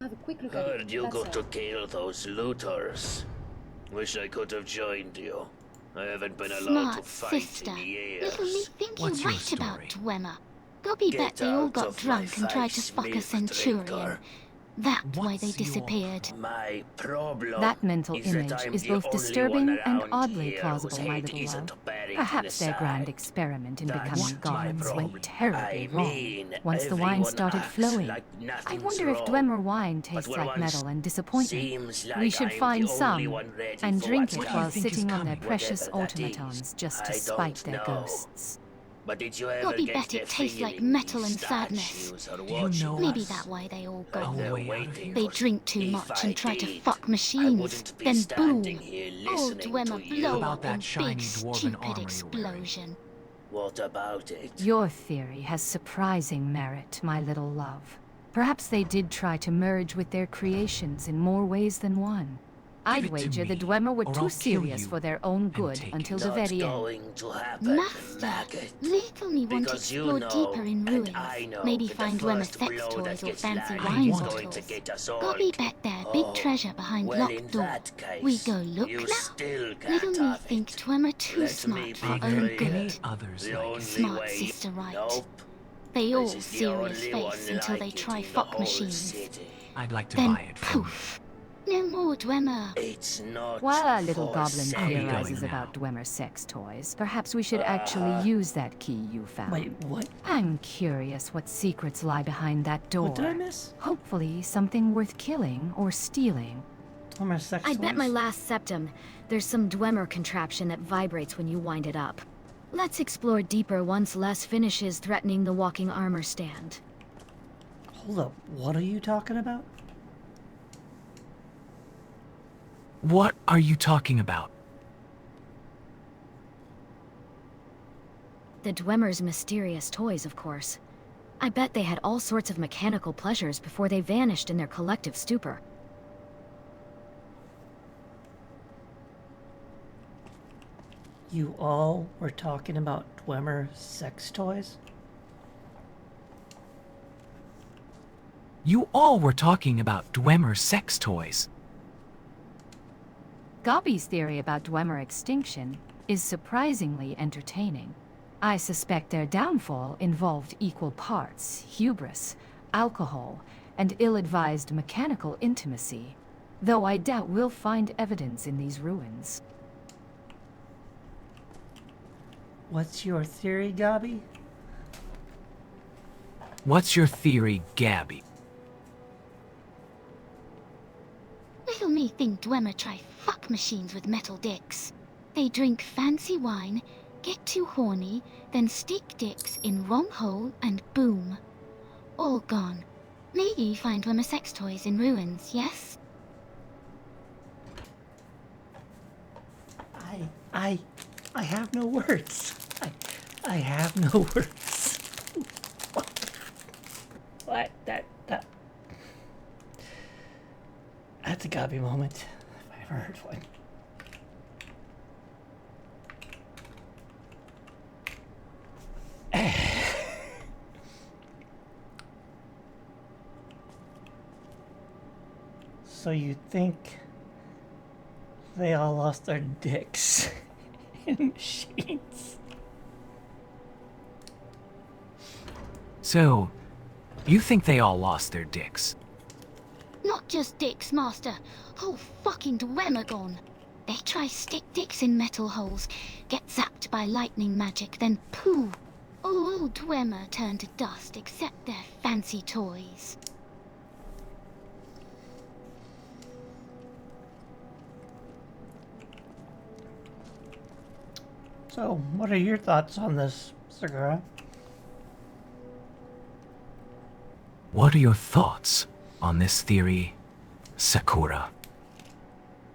Have a quick look at Heard it. you That's got to all. kill those looters. Wish I could have joined you. I haven't been allowed to Smart fight sister. in Little me years. think What's you're your right about story? Dwemer. Gobby bet Get they all out got of my drunk and tried to face, fuck a milk centurion. drinker. That's why they What's your disappeared. My problem That mental is that image I'm is the both only disturbing one and around oddly here plausible, whose my head little isn't love. buried in Perhaps the their grand side. experiment in That's becoming my gods problem. went terribly I wrong mean, once the wine everyone started acts flowing. like I nothing's wonder if wrong. Dwemer wine But tastes when like one metal and disappointment. seems like We should I'm find the only some one ready and for drink what's it What do you while think is sitting on their coming? precious Whatever that automatons is, just to I spite don't their know. ghosts. But did you ever Gobby get bet the it tastes like feeling metal these and sadness. statues are Do you watching know Maybe us? that why they all like go. they're way out of waiting here? They for drink too if much I and try to did, fuck I machines. wouldn't be Then standing boom! here Old listening Dwemer to you. blow About up that in shiny big dwarven stupid armor you're wearing. explosion. What about it? Your theory has surprising merit, my little love. Perhaps they did try to merge with their creations in more ways than one. I'd it to wager the me, Dwemer were or too I'll kill serious you for their own good take until it. the Not very end. going to happen, Master, maggot. little me want to Because you explore know, deeper in and ruins. I know Maybe that find the Dwemer first sex blow that toys or gets fancy landed wine is want going bottles. to get us all Gobby killed. bet there big Oh, treasure behind well, locked in door. that case, We go look you now. still can't Little me have think it. Dwemer too Let me smart be for Are own there clear. any good. others The like only Smart way. sister right. Nope. They all This is the serious only face one until like they it try in the fuck whole machines. city. I'd like to Then buy it from poof! No more Dwemer. It's not While our little for goblin sale. theorizes going about now? Dwemer sex toys, perhaps we should actually use that key you found. Wait, what? I'm curious what secrets lie behind that door. What did I miss? Hopefully something worth killing or stealing. Dwemer sex I bet toys? my last septum, there's some Dwemer contraption that vibrates when you wind it up. Let's explore deeper once Les finishes threatening the walking armor stand. Hold up, what are you talking about? What are you talking about? The Dwemer's mysterious toys, of course. I bet they had all sorts of mechanical pleasures before they vanished in their collective stupor. You all were talking about Dwemer sex toys? You all were talking about Dwemer sex toys. Gobby's theory about Dwemer extinction is surprisingly entertaining. I suspect their downfall involved equal parts hubris, alcohol, and ill-advised mechanical intimacy, though I doubt we'll find evidence in these ruins. What's your theory, Gobby? What's your theory, Gabby? Little me think Dwemer try fuck machines with metal dicks. They drink fancy wine, get too horny, then stick dicks in wrong hole and boom. All gone. Maybe find Dwemer sex toys in ruins, yes? I have no words. I have no words. What? That's a Gobby moment, if I ever heard one. So you think they all lost their dicks in machines? So, you think they all lost their dicks? Not just dicks, Master. Whole fucking Dwemer gone. They try stick dicks in metal holes, get zapped by lightning magic, then pooh! All Dwemer turn to dust except their fancy toys. So, what are your thoughts on this, Sakura? What are your thoughts on this theory, Sakura?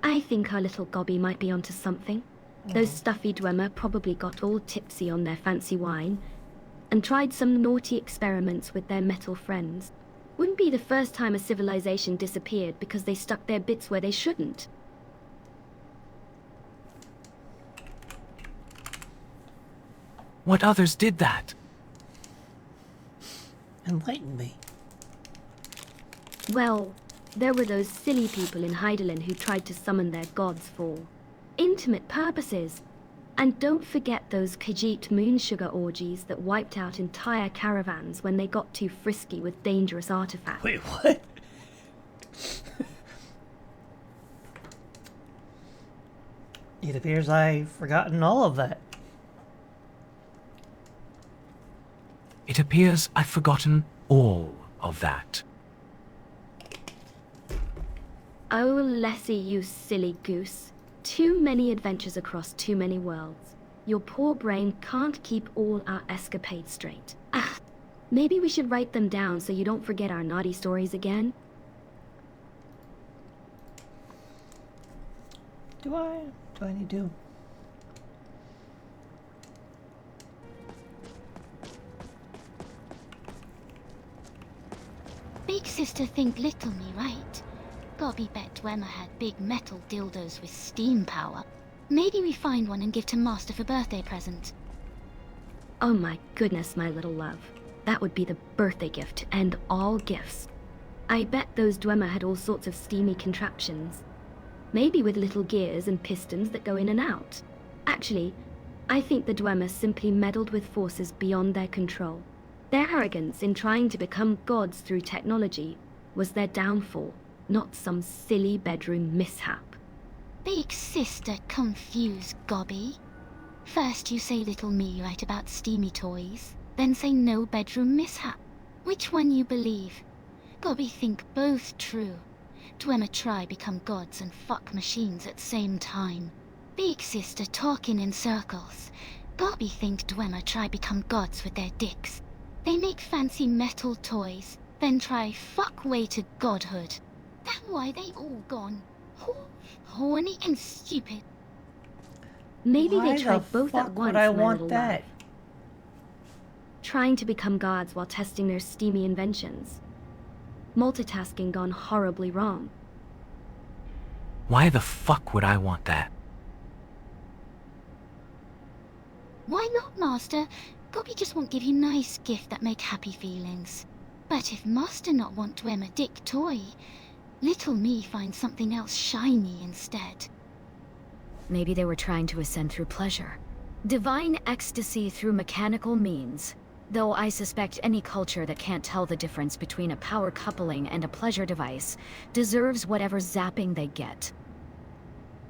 I think our little Gobby might be onto something. Those stuffy Dwemer probably got all tipsy on their fancy wine and tried some naughty experiments with their metal friends. Wouldn't be the first time a civilization disappeared because they stuck their bits where they shouldn't. What others did that? Enlighten me. Well, There were those silly people in Heidelin who tried to summon their gods for intimate purposes. And don't forget those Khajiit moonsugar orgies that wiped out entire caravans when they got too frisky with dangerous artifacts. Wait, what? It appears I've forgotten all of that. It appears I've forgotten all of that. Oh, Lessie, you silly goose. Too many adventures across too many worlds. Your poor brain can't keep all our escapades straight. Ah, maybe we should write them down so you don't forget our naughty stories again. Do I need to? Big sister think little me, right? Gobby bet Dwemer had big metal dildos with steam power. Maybe we find one and give to Master for birthday present. Oh my goodness, my little love. That would be the birthday gift to end all gifts. I bet those Dwemer had all sorts of steamy contraptions. Maybe with little gears and pistons that go in and out. Actually, I think the Dwemer simply meddled with forces beyond their control. Their arrogance in trying to become gods through technology was their downfall, not some silly bedroom mishap. Big sister confused Gobby. First you say little me right about steamy toys, then say no bedroom mishap. Which one you believe? Gobby think both true. Dwemer try become gods and fuck machines at same time. Big sister talking in circles. Gobby think Dwemer try become gods with their dicks. They make fancy metal toys, then try fuck way to godhood. That's why they all gone. Horny and stupid. Maybe Why they tried the both fuck at once, would I my want little that? love. Trying to become gods while testing their steamy inventions. Multitasking gone horribly wrong. Why the fuck would I want that? Why not, Master? Gobby just won't give you nice gift that make happy feelings. But if Master not want Dwemer dick toy, little me find something else shiny instead. Maybe they were trying to ascend through pleasure. Divine ecstasy through mechanical means. Though I suspect any culture that can't tell the difference between a power coupling and a pleasure device deserves whatever zapping they get.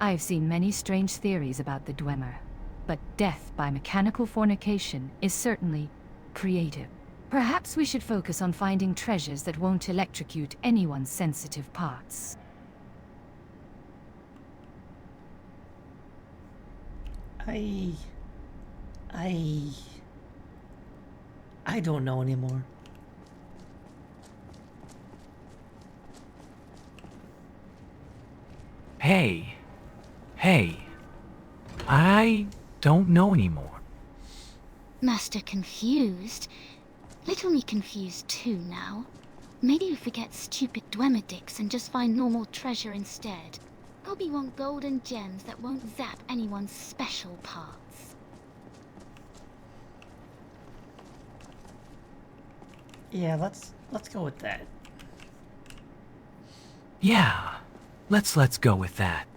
I've seen many strange theories about the Dwemer, but death by mechanical fornication is certainly creative. Perhaps we should focus on finding treasures that won't electrocute anyone's sensitive parts. I don't know anymore. Hey. I don't know anymore. Master confused? Little me confused too now. Maybe we forget stupid Dwemer dicks and just find normal treasure instead. Gobby want golden gems that won't zap anyone's special parts. Yeah, let's go with that. Yeah, let's go with that.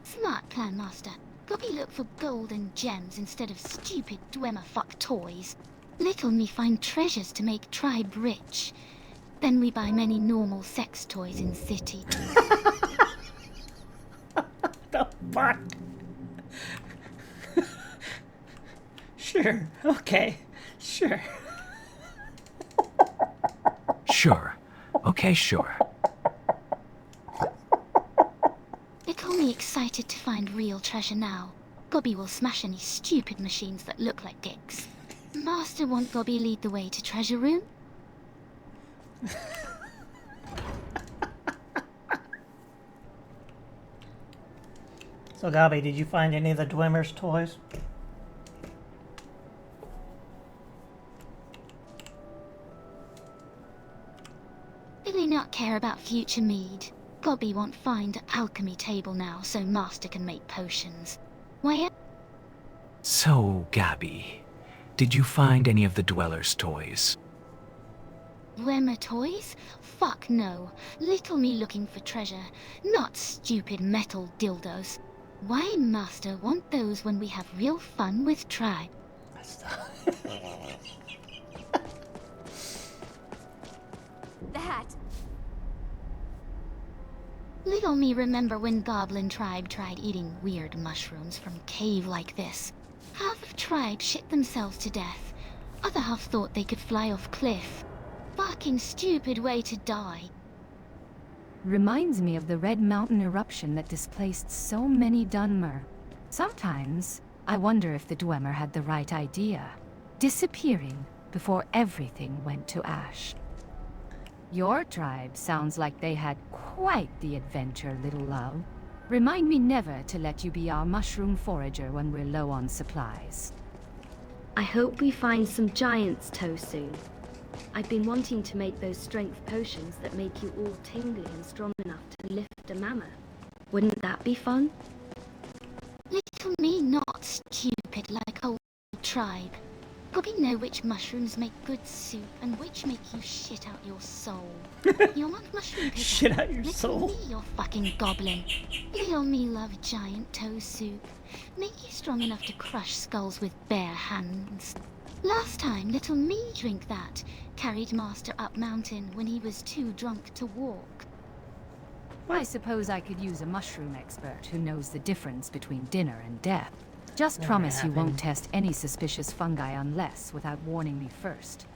Smart plan, Master. Gobby look for golden gems instead of stupid Dwemer fuck toys. Little me find treasures to make tribe rich. Then we buy many normal sex toys in city. The fuck? Sure, okay, sure. Sure. Okay, sure. Little me excited to find real treasure now. Gobby will smash any stupid machines that look like dicks. Master want Gobby lead the way to treasure room? So, Gobby, did you find any of the Dwemer's toys? Really not care about future mead. Gobby won't find an alchemy table now so Master can make potions. Why? So, Gabby, did you find any of the Dweller's toys? Dwemer toys? Fuck no. Little me looking for treasure, not stupid metal dildos. Why Master want those when we have real fun with Tribe? That. Little me remember when Goblin Tribe tried eating weird mushrooms from cave like this. Half of Tribe shit themselves to death. Other half thought they could fly off cliff. Fucking stupid way to die. Reminds me of the Red Mountain eruption that displaced so many Dwemer. Sometimes, I wonder if the Dwemer had the right idea. Disappearing before everything went to ash. Your tribe sounds like they had quite the adventure, little love. Remind me never to let you be our mushroom forager when we're low on supplies. I hope we find some giant's toe soon. I've been wanting to make those strength potions that make you all tingly and strong enough to lift a mammoth. Wouldn't that be fun? Little me not stupid like old Tribe. Gobby know which mushrooms make good soup and which make you shit out your soul. You want mushroom picker? Shit out your Little soul. me, your fucking goblin. Little me love giant toe soup. Make you strong enough to crush skulls with bare hands. Last time, little me drink that. Carried Master up mountain when he was too drunk to walk. I suppose I could use a mushroom expert who knows the difference between dinner and death. Just Never promise you happened. won't test any suspicious fungi unless without warning me first.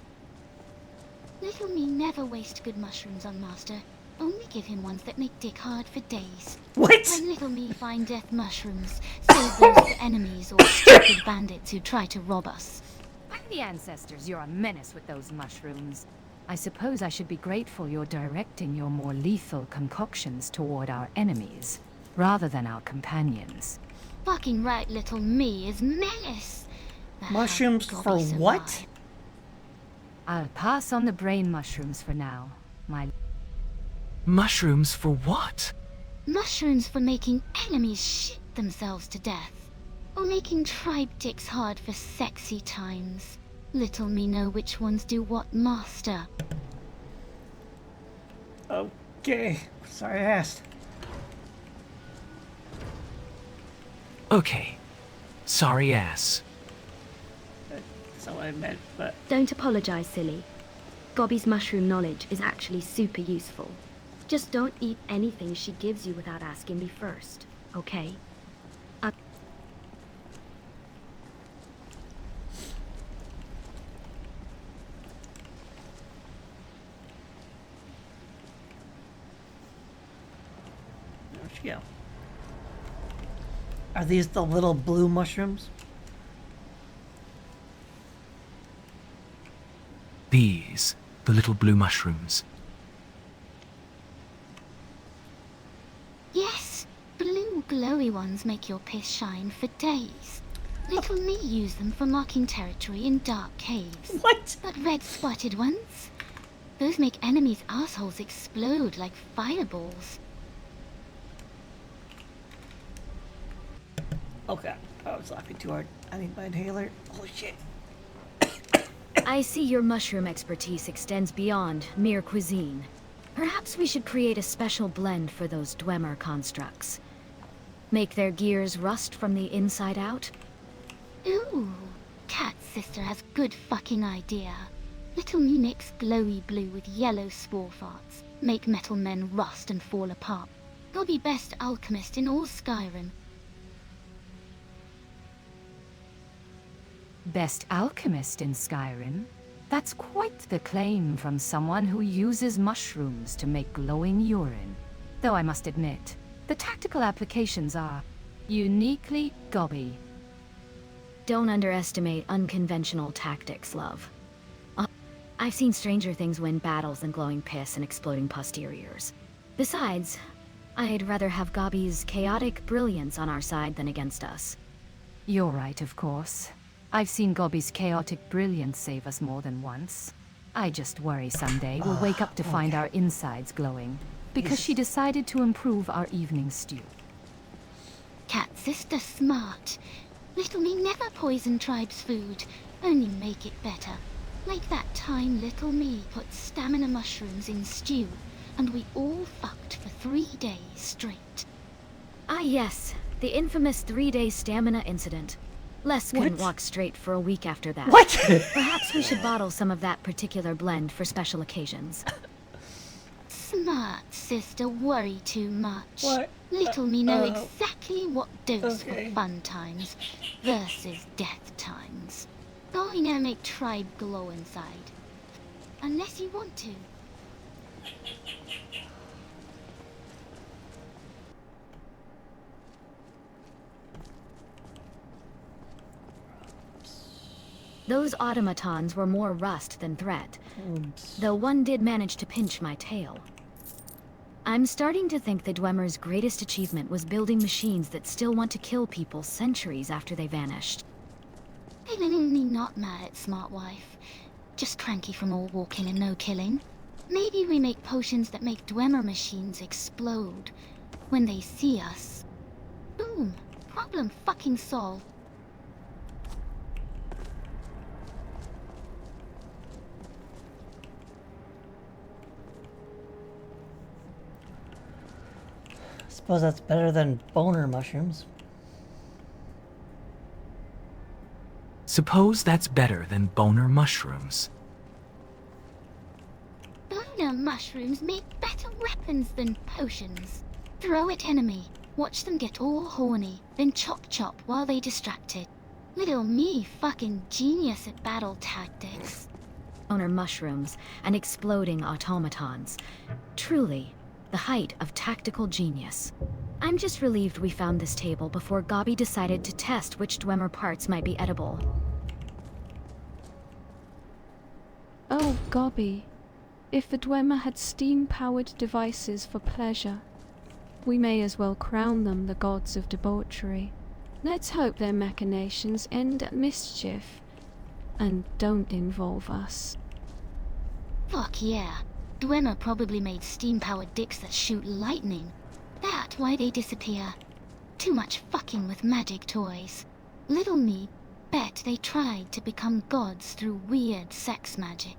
Little me never waste good mushrooms on Master. Only give him ones that make dick hard for days. What? When little me find death mushrooms, save those for enemies or stupid bandits who try to rob us. By the ancestors, you're a menace with those mushrooms. I suppose I should be grateful you're directing your more lethal concoctions toward our enemies, rather than our companions. Fucking right, little me is menace. Ah, Mushrooms for Gobby what? survived. I'll pass on the brain mushrooms for now, my... Mushrooms for what? Mushrooms for making enemies shit themselves to death. Or making tribe dicks hard for sexy times. Little me know which ones do what, Master. Okay. Sorry I asked. Okay. Sorry ass. That's not what I meant, but... Don't apologize, silly. Gobby's mushroom knowledge is actually super useful. Just don't eat anything she gives you without asking me first, okay? Where'd she go? Are these the little blue mushrooms? These, the little blue mushrooms. Yes, blue glowy ones make your piss shine for days. Little me use them for marking territory in dark caves. What? But red spotted ones? Those make enemies' assholes explode like fireballs. Okay. I was laughing too hard. I need my inhaler. Holy shit. I see your mushroom expertise extends beyond mere cuisine. Perhaps we should create a special blend for those Dwemer constructs. Make their gears rust from the inside out? Ooh, Cat's sister has good fucking idea. Little me mix glowy blue with yellow spore farts. Make metal men rust and fall apart. You'll be best alchemist in all Skyrim. Best alchemist in Skyrim? That's quite the claim from someone who uses mushrooms to make glowing urine. Though I must admit, the tactical applications are uniquely Gobby. Don't underestimate unconventional tactics, love. I've seen stranger things win battles than glowing piss and exploding posteriors. Besides, I'd rather have Gobby's chaotic brilliance on our side than against us. You're right, of course. I've seen Gobby's chaotic brilliance save us more than once. I just worry someday we'll wake up to find our insides glowing, because she decided to improve our evening stew. Cat's sister smart. Little me never poison tribe's food, only make it better. Like that time little me put stamina mushrooms in stew, and we all fucked for 3 days straight. Ah yes, the infamous 3-day stamina incident. Les couldn't What? walk straight for a week after that. What? Perhaps we should bottle some of that particular blend for special occasions. Smart sister worry too much. What? Little me know exactly what dose okay. for fun times versus death times. Going to make tribe glow inside. Unless you want to. Those automatons were more rust than threat, Oops. though one did manage to pinch my tail. I'm starting to think the Dwemer's greatest achievement was building machines that still want to kill people centuries after they vanished. Feeling not mad at Smart Wife. Just cranky from all walking and no killing. Maybe we make potions that make Dwemer machines explode. When they see us. Boom. Problem fucking solved. Suppose that's better than boner mushrooms. Suppose that's better than boner mushrooms. Boner mushrooms make better weapons than potions. Throw at enemy, watch them get all horny, then chop chop while they distracted. Little me fucking genius at battle tactics. Boner mushrooms and exploding automatons. Truly, the height of tactical genius. I'm just relieved we found this table before Gobby decided to test which Dwemer parts might be edible. Oh, Gobby. If the Dwemer had steam-powered devices for pleasure, we may as well crown them the gods of debauchery. Let's hope their machinations end at mischief, and don't involve us. Fuck yeah. Dwemer probably made steam-powered dicks that shoot lightning. That why they disappear. Too much fucking with magic toys. Little me bet they tried to become gods through weird sex magic.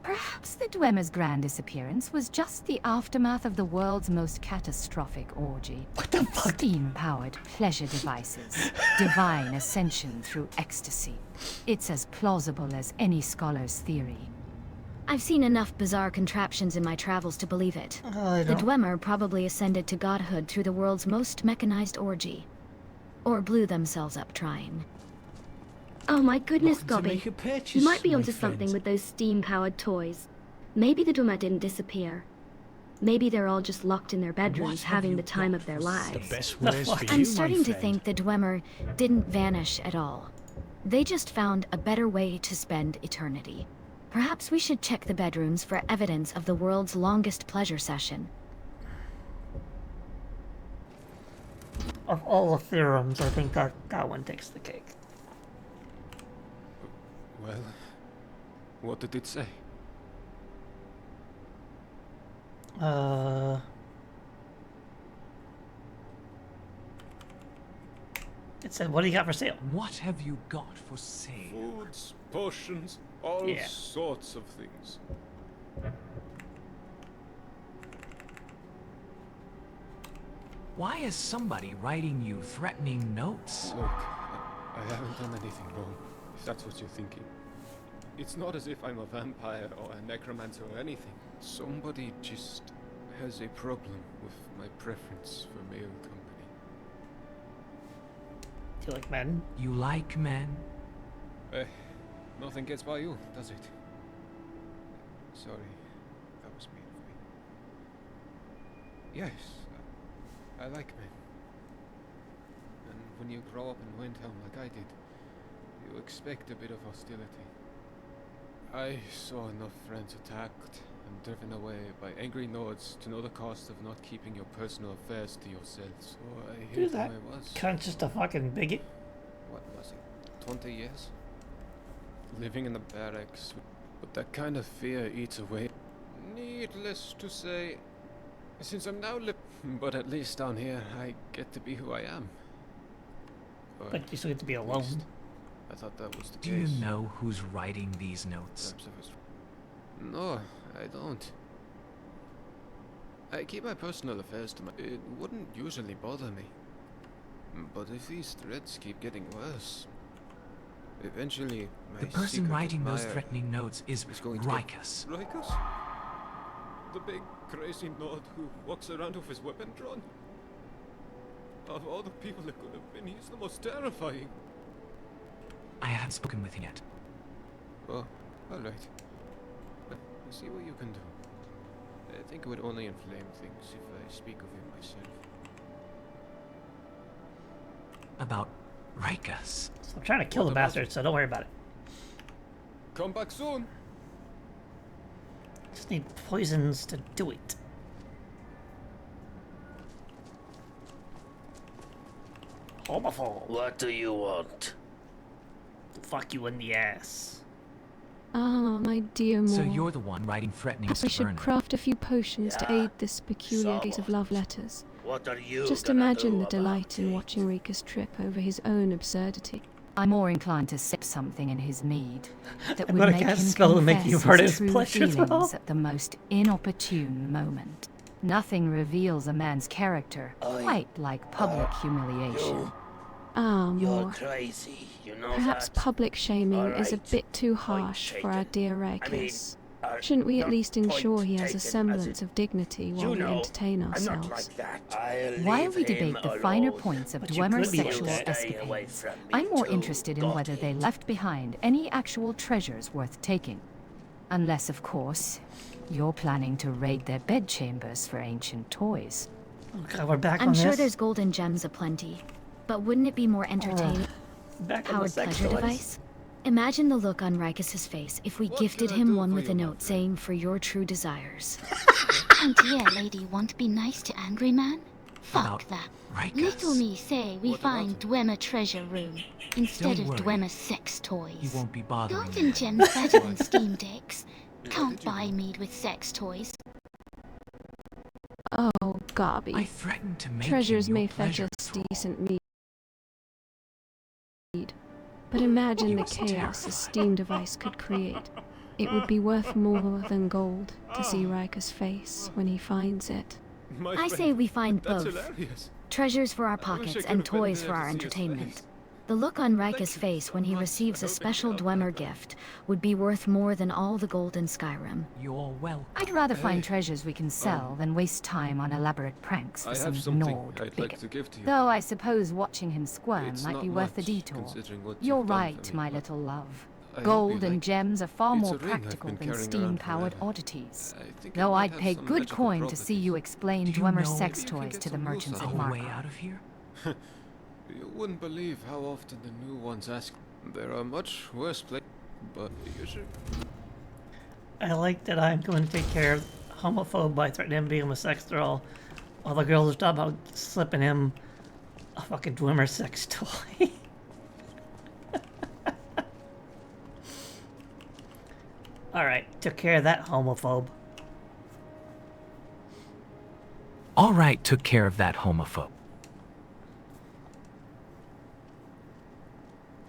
Perhaps the Dwemer's grand disappearance was just the aftermath of the world's most catastrophic orgy. What the fuck? Steam-powered pleasure devices. Divine ascension through ecstasy. It's as plausible as any scholar's theory. I've seen enough bizarre contraptions in my travels to believe it. I The don't. Dwemer probably ascended to godhood through the world's most mechanized orgy. Or blew themselves up trying. Oh my goodness, Welcome to Gobby. make a purchase, You might be my onto friend. something with those steam-powered toys. Maybe the Dwemer didn't disappear. Maybe they're all just locked in their bedrooms What have having you the time got of their for lives. The best The wares fuck? for you, I'm my starting to friend. think the Dwemer didn't vanish at all. They just found a better way to spend eternity. Perhaps we should check the bedrooms for evidence of the world's longest pleasure session. Of all the theorems, I think that one takes the cake. Well, what did it say? It said, "What do you got for sale?" What have you got for sale? Foods, potions, all Yeah. sorts of things. Why is somebody writing you threatening notes? Look, I haven't done anything wrong, if that's what you're thinking. It's not as if I'm a vampire or a necromancer or anything. Somebody just has a problem with my preference for male company. Do you like men? You like men? Nothing gets by you, does it? Sorry, that was mean of me. Yes, I like men. And when you grow up in Windhelm like I did, you expect a bit of hostility. I saw enough friends attacked and driven away by angry Nords to know the cost of not keeping your personal affairs to yourself, so I hid Dude, who that I was. cunt's just a fucking bigot. What was it, 20 years? Living in the barracks, but that kind of fear eats away. Needless to say, since I'm now but at least down here, I get to be who I am. Or But you still get to be at alone. least I thought that was the Do case. you know who's writing these notes? Perhaps I was... No, I don't. I keep my personal affairs to my... It wouldn't usually bother me. But if these threats keep getting worse... Eventually, my The person secret writing those admirer threatening notes is going to get- Rikus. Rikus? The big, crazy nod who walks around with his weapon drawn? Of all the people it could have been, he's the most terrifying. I haven't spoken with him yet. Oh, alright. See what you can do. I think it would only inflame things if I speak of him myself. About Rikus. So I'm trying to kill the bastard, so don't worry about it. Come back soon! Just need poisons to do it. Homophobe. What do you want? Fuck you in the ass. Ah, my dear Moore. So you're the one writing threatening Perhaps we to should burn. craft a few potions to Yeah. aid this peculiar case of love letters. What are you Just gonna imagine do the about delight in it? watching Rika's trip over his own absurdity. I'm more inclined to sip something in his mead that I'm would gonna make cast him a spell to make confess you part his his true pleasure as well. feelings at the most inopportune moment. Nothing reveals a man's character quite like public humiliation. Ah, You're Moore. crazy, you know Perhaps that? public shaming is a Alright, bit too point harsh for our taken. dear I mean, Rikus. Shouldn't we at not least ensure point he has taken, a as semblance in, of dignity while you we know, entertain I'm ourselves? not like that. I'll While leave we debate him the finer alone. points of But you Dwemer's could be sexual like that. Stay away escapades, from me I'm more too, interested in whether they Gobby. left behind any actual treasures worth taking. Unless, of course, you're planning to raid their bedchambers for ancient toys. Oh god, we're back I'm on sure this. there's golden gems aplenty. But wouldn't it be more entertaining? Back on the Powered sex pleasure toys. device? Imagine the look on Rikus's face if we What gifted can I him do one for with a you, my note saying, "For your true desires." And yeah, lady, want to be nice to angry man? Fuck About that. Rikus. Little me say we What about find it? Dwemer treasure room instead Don't of worry. Dwemer sex toys. He won't be bothering Golden you. gems better than steam decks. What Can't did you buy do? mead with sex toys. Oh, Gobby. I threatened to make Treasures him your may fetch pleasure us thrall. decent mead. But imagine You the must chaos a terrify. steam device could create. It would be worth more than gold to see Riker's face when he finds it. My I friend, say we find that's both. hilarious. Treasures for our I wish I pockets could and have been toys there for to our see his entertainment. face. The look on Thank Riker's you face when he much receives for a helping special me out Dwemer with that. gift would be worth more than all the gold in Skyrim. You're welcome. I'd rather Hey, find treasures we can sell than waste time on elaborate pranks for I some have something gnawed I'd bigot. like to give to you. Though I suppose watching him squirm It's might not be worth the much, detour. considering what You're you've done for right, me, my but little love. I hope Gold you and like it. gems are far It's more a ring I've practical been than carrying steam around powered forever. oddities. I think it Though might I'd have pay some good magical coin to see you properties. explain Do you Dwemer's know- sex Maybe you can toys get to the some merchants rules at out A of way Marco. out of here? You wouldn't believe how often the new ones ask. There are much worse places, but you should. I like that I'm going to take care of homophobe by threatening him to become a sex thrall, while the girls are talking about slipping him a fucking Dwemer sex toy. Alright, took care of that homophobe. All right, took care of that homophobe.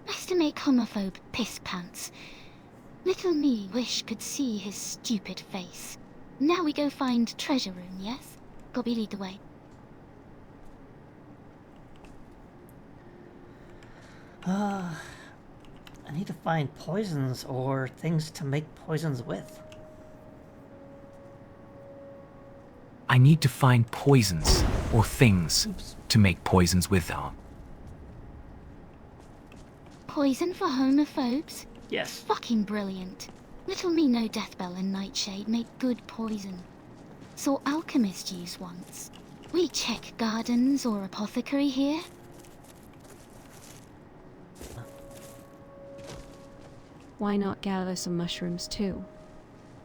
Nice to make homophobe piss pants. Little me wish could see his stupid face. Now we go find treasure room, yes? Gobby, lead the way. I need to find poisons or things to make poisons with. I need to find poisons or things to make poisons with them. Poison for homophobes? Yes. Fucking brilliant. Little me know Deathbell and Nightshade make good poison. Saw alchemist use once. We check gardens or apothecary here? Why not gather some mushrooms too?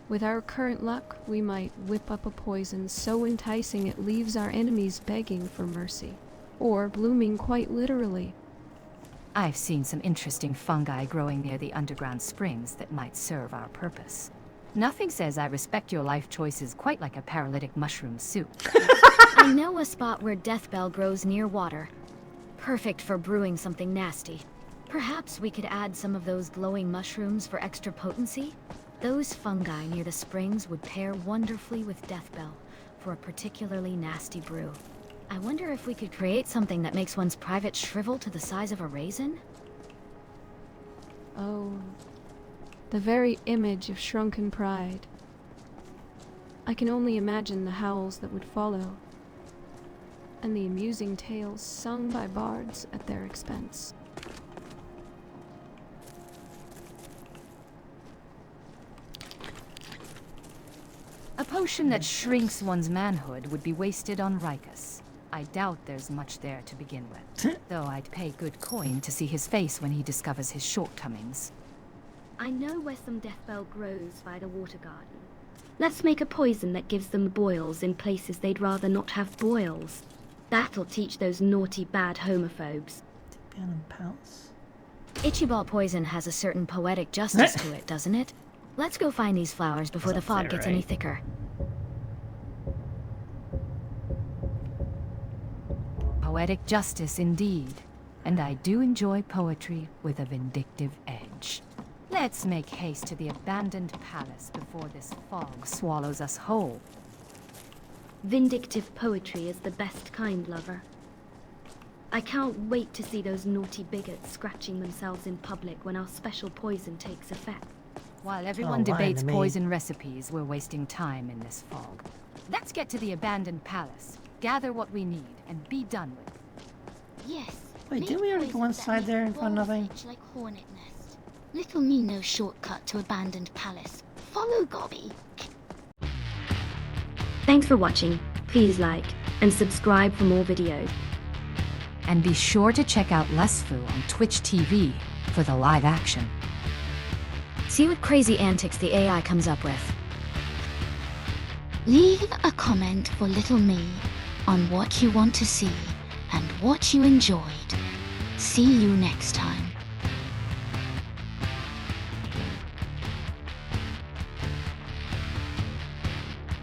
With our current luck, we might whip up a poison so enticing it leaves our enemies begging for mercy. Or blooming quite literally. I've seen some interesting fungi growing near the underground springs that might serve our purpose. Nothing says I respect your life choices quite like a paralytic mushroom soup. I know a spot where Deathbell grows near water. Perfect for brewing something nasty. Perhaps we could add some of those glowing mushrooms for extra potency? Those fungi near the springs would pair wonderfully with Deathbell for a particularly nasty brew. I wonder if we could create something that makes one's private shrivel to the size of a raisin? Oh, the very image of shrunken pride. I can only imagine the howls that would follow, and the amusing tales sung by bards at their expense. A potion that shrinks one's manhood would be wasted on Rikus. I doubt there's much there to begin with, though I'd pay good coin to see his face when he discovers his shortcomings. I know where some Deathbell grows by the water garden. Let's make a poison that gives them boils in places they'd rather not have boils. That'll teach those naughty, bad homophobes. Abandoned palace. Ichiball poison has a certain poetic justice to it, doesn't it? Let's go find these flowers before the fog gets any thicker. Poetic justice indeed, and I do enjoy poetry with a vindictive edge. Let's make haste to the abandoned palace before this fog swallows us whole. Vindictive poetry is the best kind, lover. I can't wait to see those naughty bigots scratching themselves in public when our special poison takes effect. While everyone lying debates to me. poison recipes, we're wasting time in this fog. Let's get to the abandoned palace, gather what we need, and be done with it. Yes. Wait, make didn't we already go poison that inside makes there and find walls nothing? itch like hornet nest. Little me no shortcut to abandoned palace. Follow Gobby. Thanks for watching. Please like and subscribe for more videos. And be sure to check out Lesfu on Twitch TV for the live action. See what crazy antics the AI comes up with. Leave a comment for little me on what you want to see and what you enjoyed. See you next time.